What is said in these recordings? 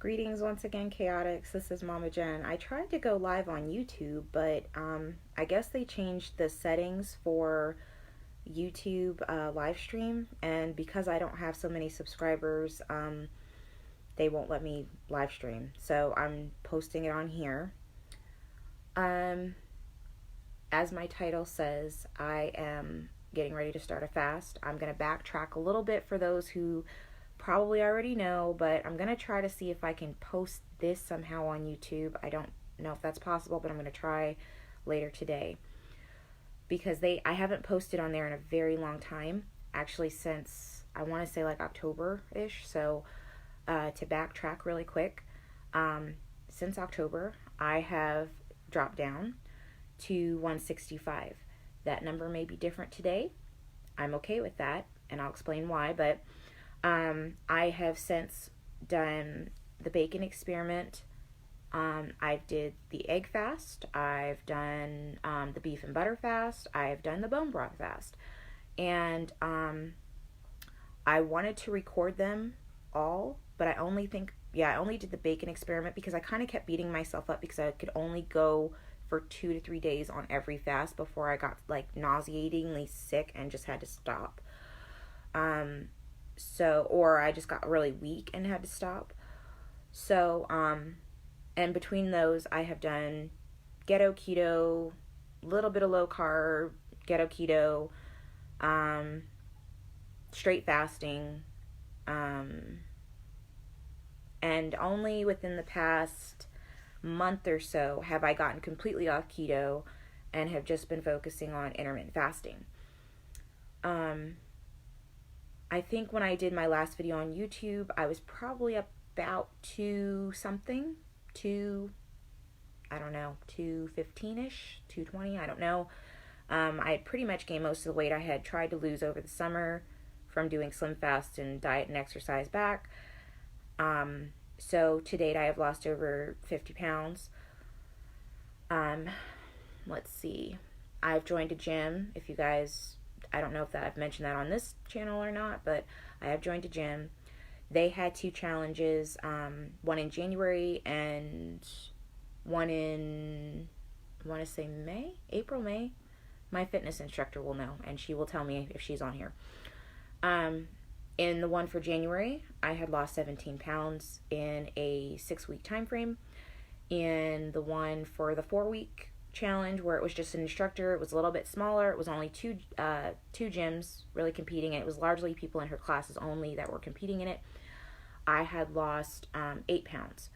Greetings once again, Chaotix. This is Mama Jen. I tried to go live on YouTube, but I guess they changed the settings for YouTube live stream, and because I don't have so many subscribers, they won't let me live stream. So I'm posting it on here. Um, as my title says, I am getting ready to start a fast. I'm going to backtrack a little bit for those who probably already know, but I'm going to try to see if I can post this somehow on YouTube. I don't know if that's possible, but I'm going to try later today because I haven't posted on there in a very long time, actually since I want to say like October-ish. So to backtrack really quick, since October I have dropped down to 165. That number may be different today. I'm okay with that, and I'll explain why, but I have since done the bacon experiment. I did the egg fast. I've done the beef and butter fast. I've done the bone broth fast. And I wanted to record them all, but I only did the bacon experiment because I kind of kept beating myself up because I could only go for 2 to 3 days on every fast before I got like nauseatingly sick and just had to stop. Or I just got really weak and had to stop. So, and between those, I have done ghetto keto, little bit of low carb, ghetto keto, straight fasting, and only within the past month or so have I gotten completely off keto and have just been focusing on intermittent fasting. I think when I did my last video on YouTube, I was probably about 215-ish, 220, I don't know. I had pretty much gained most of the weight I had tried to lose over the summer from doing Slim Fast and diet and exercise back. So to date, I have lost over 50 pounds. Let's see. I've joined a gym. If you guys, I don't know if I've mentioned that on this channel or not, but I have joined a gym. They had 2 challenges, one in January and one in, I want to say April, May. My fitness instructor will know, and she will tell me if she's on here. In the one for January, I had lost 17 pounds in a 6-week time frame. In the one for the 4-week challenge, where it was just an instructor, it was a little bit smaller. It was only two gyms really competing. It was largely people in her classes only that were competing in it. I had lost 8 pounds.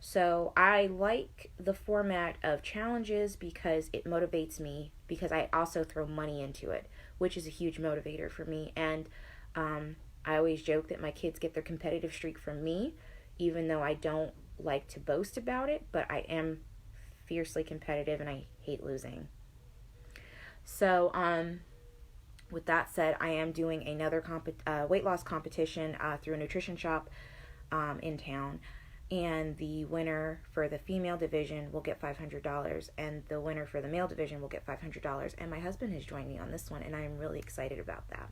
So I like the format of challenges because it motivates me, because I also throw money into it, which is a huge motivator for me. And I always joke that my kids get their competitive streak from me, even though I don't like to boast about it, but I am fiercely competitive and I hate losing. So with that said, I am doing another weight loss competition through a nutrition shop in town, and the winner for the female division will get $500, and the winner for the male division will get $500. And my husband has joined me on this one, and I am really excited about that.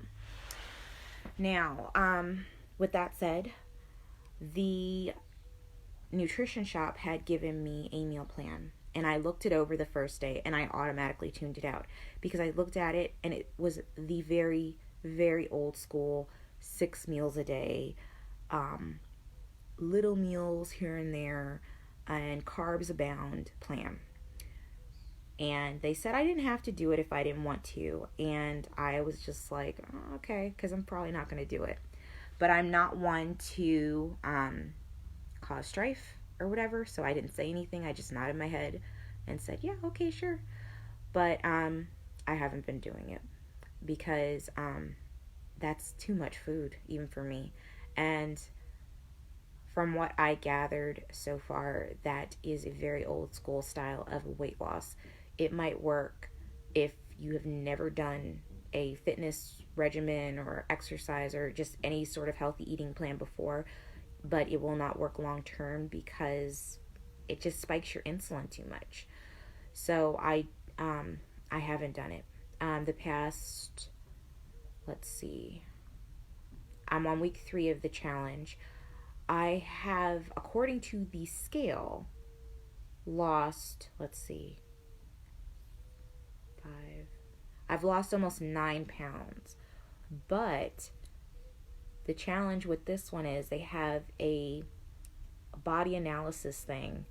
Now, with that said, the nutrition shop had given me a meal plan, and I looked it over the first day and I automatically tuned it out because I looked at it and it was the very, very old school 6 meals a day, little meals here and there, and carbs abound plan. And they said I didn't have to do it if I didn't want to, and I was just like, oh, okay, because I'm probably not going to do it. But I'm not one to cause strife or whatever, so I didn't say anything. I just nodded my head and said, yeah, okay, sure. But I haven't been doing it because that's too much food, even for me. And from what I gathered so far, that is a very old school style of weight loss. It might work if you have never done a fitness regimen or exercise or just any sort of healthy eating plan before, but it will not work long term because it just spikes your insulin too much. So I haven't done it. The past, let's see, I'm on week 3 of the challenge. I have, according to the scale, lost, let's see, 5. I've lost almost 9 pounds. But the challenge with this one is they have a body analysis thing,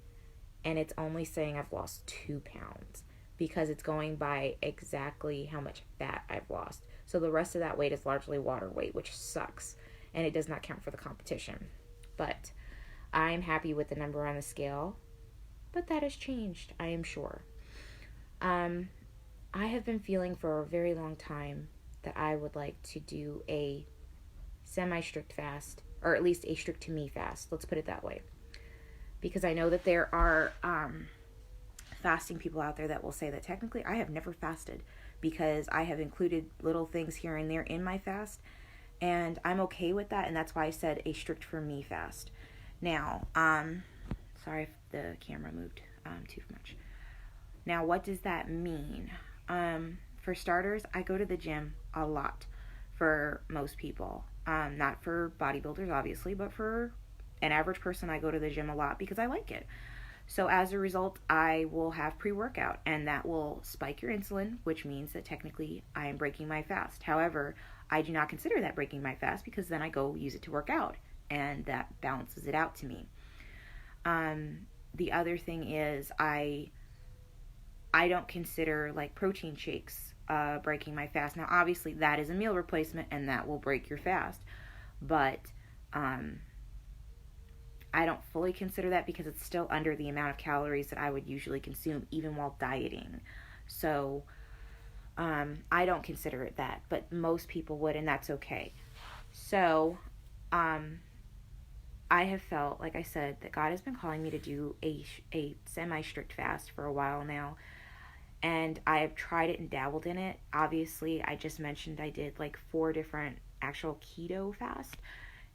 and it's only saying I've lost 2 pounds because it's going by exactly how much fat I've lost. So the rest of that weight is largely water weight, which sucks, and it does not count for the competition. But I'm happy with the number on the scale, but that has changed, I am sure. I have been feeling for a very long time that I would like to do a semi-strict fast, or at least a strict to me fast. Let's put it that way. Because I know that there are fasting people out there that will say that technically I have never fasted because I have included little things here and there in my fast, and I'm okay with that, and that's why I said a strict for me fast. Now, sorry if the camera moved too much. Now, what does that mean? For starters, I go to the gym a lot for most people. Not for bodybuilders, obviously, but for an average person, I go to the gym a lot because I like it. So as a result, I will have pre-workout, and that will spike your insulin, which means that technically I am breaking my fast. However, I do not consider that breaking my fast because then I go use it to work out, and that balances it out to me. The other thing is I don't consider like protein shakes breaking my fast. Now, obviously, that is a meal replacement, and that will break your fast. But I don't fully consider that because it's still under the amount of calories that I would usually consume even while dieting. So I don't consider it that, but most people would, and that's okay. So I have felt, like I said, that God has been calling me to do a semi-strict fast for a while now. And I have tried it and dabbled in it. Obviously, I just mentioned I did like 4 different actual keto fast.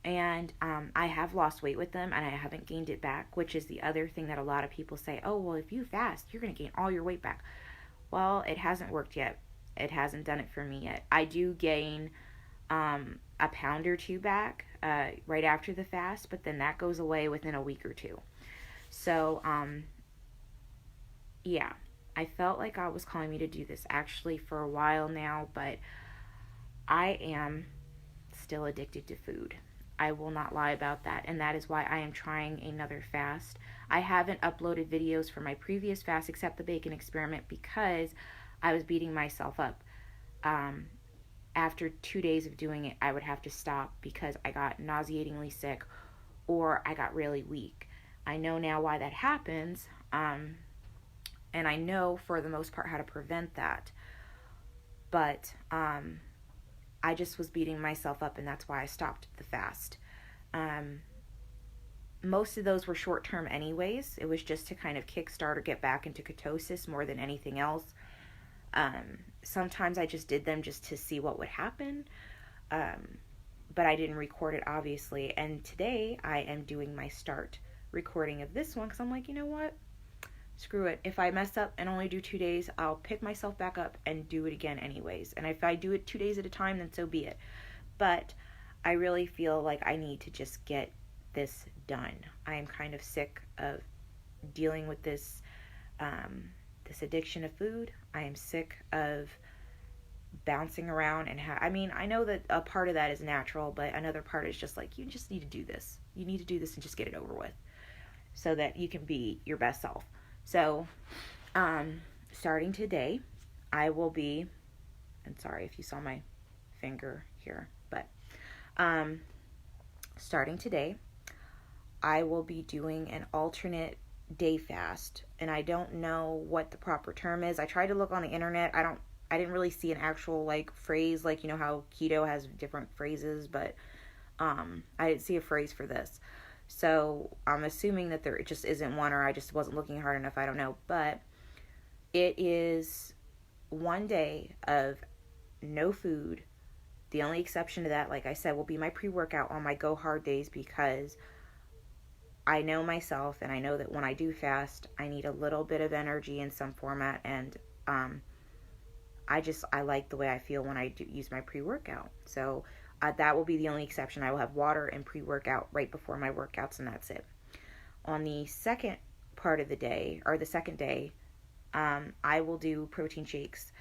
And I have lost weight with them, and I haven't gained it back, which is the other thing that a lot of people say, oh, well, if you fast, you're going to gain all your weight back. Well, it hasn't worked yet. It hasn't done it for me yet. I do gain a pound or 2 back right after the fast, but then that goes away within a week or 2. So, yeah. I felt like God was calling me to do this actually for a while now, but I am still addicted to food. I will not lie about that, and that is why I am trying another fast. I haven't uploaded videos for my previous fast except the bacon experiment because I was beating myself up. After 2 days of doing it, I would have to stop because I got nauseatingly sick or I got really weak. I know now why that happens, and I know for the most part how to prevent that. But I just was beating myself up, and that's why I stopped the fast. Most of those were short-term anyways. It was just to kind of kickstart or get back into ketosis more than anything else. Sometimes I just did them just to see what would happen. But I didn't record it, obviously. And today I am doing my start recording of this one because I'm like, you know what? Screw it. If I mess up and only do 2 days, I'll pick myself back up and do it again anyways. And if I do it 2 days at a time, then so be it. But I really feel like I need to just get this done. I am kind of sick of dealing with this this addiction of food. I am sick of bouncing around and I know that a part of that is natural, but another part is just like, you just need to do this. You need to do this and just get it over with so that you can be your best self. So, starting today, I will be, and sorry if you saw my finger here, but, starting today, I will be doing an alternate day fast, and I don't know what the proper term is. I tried to look on the internet. I didn't really see an actual, like, phrase, like, you know how keto has different phrases, but, I didn't see a phrase for this. So I'm assuming that there just isn't one, or I just wasn't looking hard enough. I don't know. But it is 1 day of no food. The only exception to that, like I said, will be my pre-workout on my go hard days because I know myself and I know that when I do fast, I need a little bit of energy in some format. And I like the way I feel when I do use my pre-workout. So That will be the only exception. I will have water and pre-workout right before my workouts, and that's it. On the second part of the day, or the second day, I will do protein shakes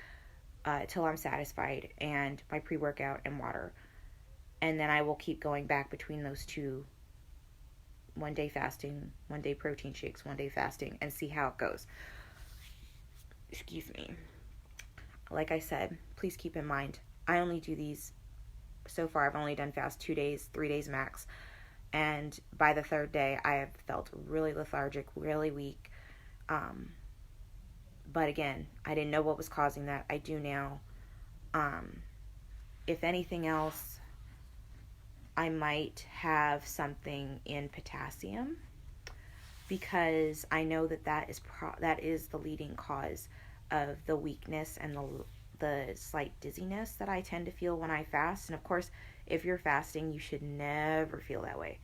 till I'm satisfied, and my pre-workout and water. And then I will keep going back between those two. One day fasting, one day protein shakes, one day fasting, and see how it goes. Excuse me. Like I said, please keep in mind, I only do these, so far I've only done fast 2 days, 3 days max. And by the third day, I have felt really lethargic, really weak. But again, I didn't know what was causing that. I do now. If anything else, I might have something in potassium, because I know that is the leading cause of the weakness and the slight dizziness that I tend to feel when I fast. And of course, if you're fasting, you should never feel that way.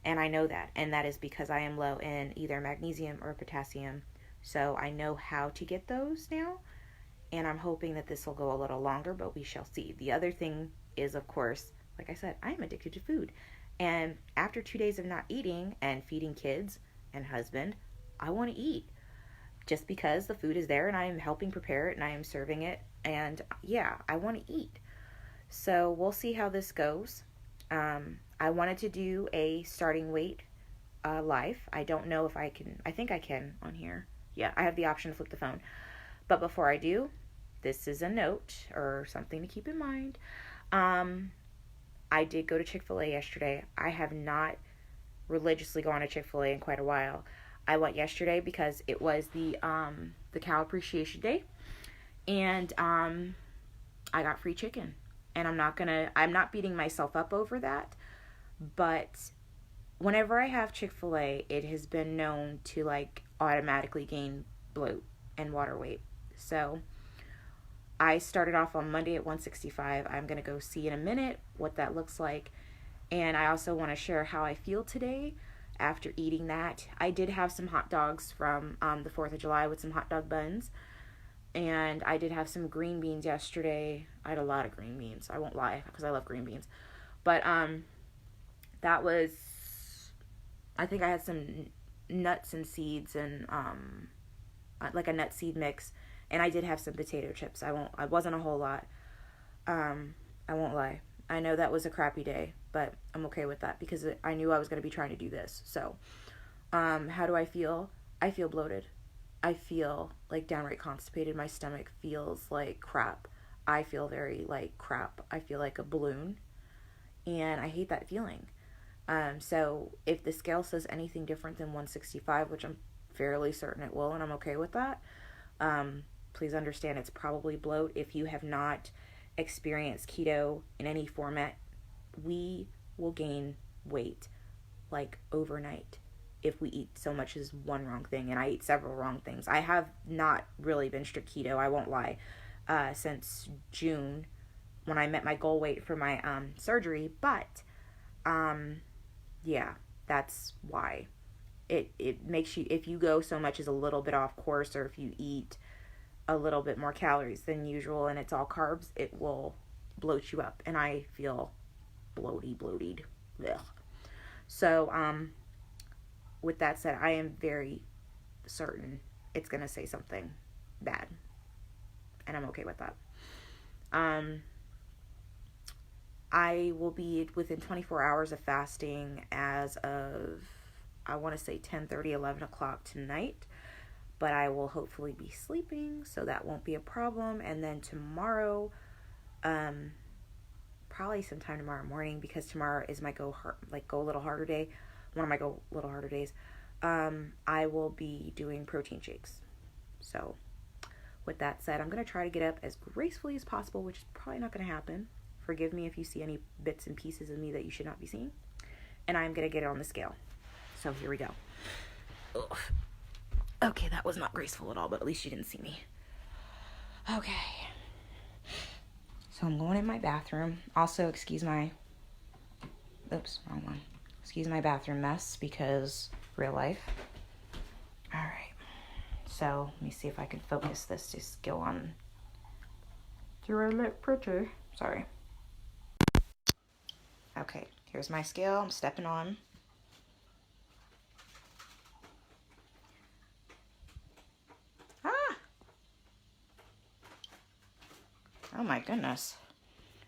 And I know that. And that is because I am low in either magnesium or potassium. So I know how to get those now. And I'm hoping that this will go a little longer, but we shall see. The other thing is, of course, like I said, I am addicted to food. And after 2 days of not eating and feeding kids and husband, I want to eat. Just because the food is there and I am helping prepare it and I am serving it. And yeah, I want to eat. So we'll see how this goes. I wanted to do a starting weight live. I don't know if I can. I think I can on here. Yeah, I have the option to flip the phone. But before I do, this is a note or something to keep in mind. I did go to Chick-fil-A yesterday. I have not religiously gone to Chick-fil-A in quite a while. I went yesterday because it was the Cow Appreciation Day, and I got free chicken. And I'm not beating myself up over that, but whenever I have Chick-fil-A, it has been known to like automatically gain bloat and water weight. So I started off on Monday at 165. I'm going to go see in a minute what that looks like. And I also want to share how I feel today after eating that. I did have some hot dogs from the 4th of July with some hot dog buns. And I did have some green beans yesterday. I had a lot of green beans. I won't lie, because I love green beans. But that was, I think I had some nuts and seeds and like a nut seed mix. And I did have some potato chips. I wasn't a whole lot. I won't lie. I know that was a crappy day, but I'm okay with that because I knew I was going to be trying to do this. So, how do I feel? I feel bloated. I feel like downright constipated. My stomach feels like crap. I feel very like crap. I feel like a balloon. And I hate that feeling. So if the scale says anything different than 165, which I'm fairly certain it will, and I'm okay with that, please understand it's probably bloat. If you have not experienced keto in any format, we will gain weight like overnight if we eat so much as one wrong thing. And I eat several wrong things. I have not really been strict keto, I won't lie, since June when I met my goal weight for my surgery. But yeah, that's why. It makes you, if you go so much as a little bit off course, or if you eat a little bit more calories than usual and it's all carbs, it will bloat you up. And I feel bloated. Ugh. So, with that said, I am very certain it's going to say something bad. And I'm okay with that. I will be within 24 hours of fasting as of, I want to say 10:30, 11 o'clock tonight. But I will hopefully be sleeping, so that won't be a problem. And then tomorrow, probably sometime tomorrow morning, because tomorrow is my go a little harder day. One of my go little harder days. I will be doing protein shakes. So, with that said, I'm going to try to get up as gracefully as possible, which is probably not going to happen. Forgive me if you see any bits and pieces of me that you should not be seeing. And I'm going to get it on the scale. So, here we go. Ugh. Okay, that was not graceful at all, but at least you didn't see me. Okay. So, I'm going in my bathroom. Also, excuse my bathroom mess, because real life. All right. So, let me see if I can focus this to go on. Do I look pretty? Sorry. Okay, here's my scale. I'm stepping on. Ah! Oh my goodness.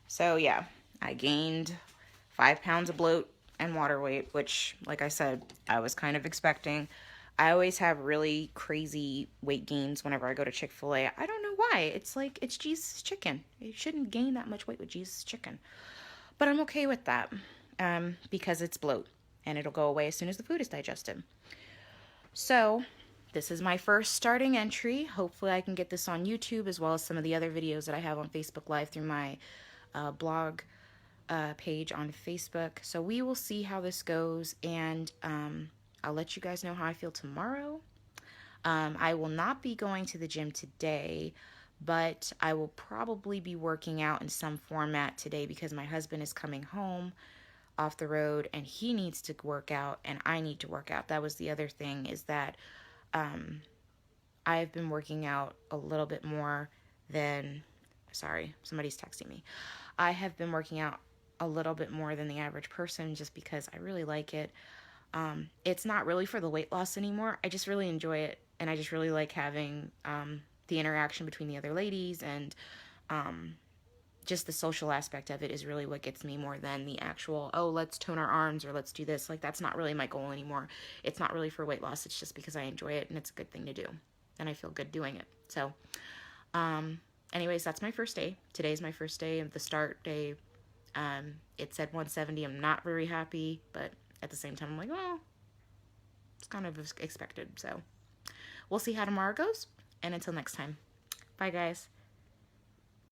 So yeah, I gained 5 pounds of bloat and water weight, which, like I said, I was kind of expecting. I always have really crazy weight gains whenever I go to Chick-fil-A. I don't know why. It's like, it's Jesus chicken. You shouldn't gain that much weight with Jesus chicken. But I'm okay with that because it's bloat and it'll go away as soon as the food is digested. So this is my first starting entry. Hopefully I can get this on YouTube as well as some of the other videos that I have on Facebook Live through my blog page on Facebook. So we will see how this goes, and I'll let you guys know how I feel tomorrow. I will not be going to the gym today, but I will probably be working out in some format today because my husband is coming home off the road and he needs to work out and I need to work out. That was the other thing, is that I've been working out a little bit more than, sorry, somebody's texting me. I have been working out a little bit more than the average person just because I really like it. It's not really for the weight loss anymore. I just really enjoy it, and I just really like having the interaction between the other ladies, and just the social aspect of it is really what gets me more than the actual, oh, let's tone our arms or let's do this. Like, that's not really my goal anymore. It's not really for weight loss. It's just because I enjoy it and it's a good thing to do, and I feel good doing it. So, anyways, that's my first day. Today's my first day of the start day. It said 170. I'm not very happy, but at the same time, I'm like, well, it's kind of expected. So we'll see how tomorrow goes. And until next time, bye, guys.